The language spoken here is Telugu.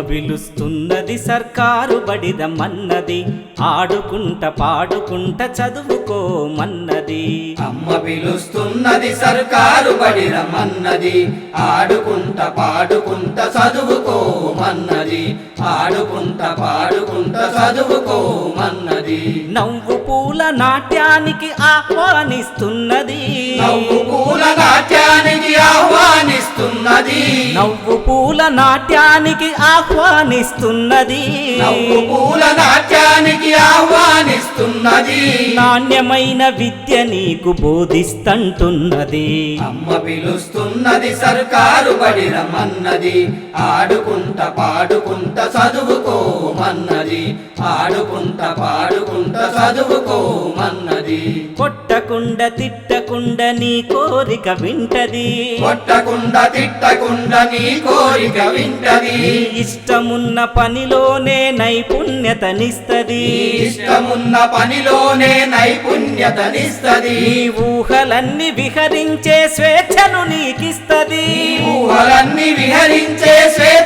పిలుస్తున్నది సర్కారు బడిరమ్మన్నది, ఆడుకుంట పాడుకుంట చదువుకోమన్నది. అమ్మ పిలుస్తున్నది సర్కారు బడిరమ్మన్నది, ఆడుకుంట పాడుకుంట చదువుకోమన్నది, ఆడుకుంట పాడుకుంట చదువుకోమన్నది. నవ్వు పూల నాట్యానికి ఆహ్వానిస్తున్నది, నవ్వు పూల నాట్యానికి ఆహ్వానిస్తున్నది, నవ్వు పూల నాట్యానికి ఆహ్వానిస్తున్నది, నవ్వు పూల నాట్యానికి ఆహ్వానిస్తున్నది. నాణ్యమైన విద్య నీకు బోధిస్తంటున్నది. అమ్మ పిలుస్తున్నది సర్కారు బడిరమ్మన్నది, ఆడుకుంట పాడుకుంట చదువుకోమన్నది, ఆడుకుంట పాడుకుంట చదువుకోమన్నది. కొట్టకుండా తిట్టకుండా నీ కోరిక వింటది, కొట్టకుండా తిట్టకుండా నీ కోరిక వింటది. ఇష్టమున్న పనిలోనే నైపుణ్యతనిస్తది, ఇష్టమున్న పనిలోనే నైపుణ్యతనిస్తది. నీ ఊహలన్నీ విహరించే స్వేచ్ఛను నీకిస్తది, ఊహలన్నీ విహరించే స్వేచ్ఛ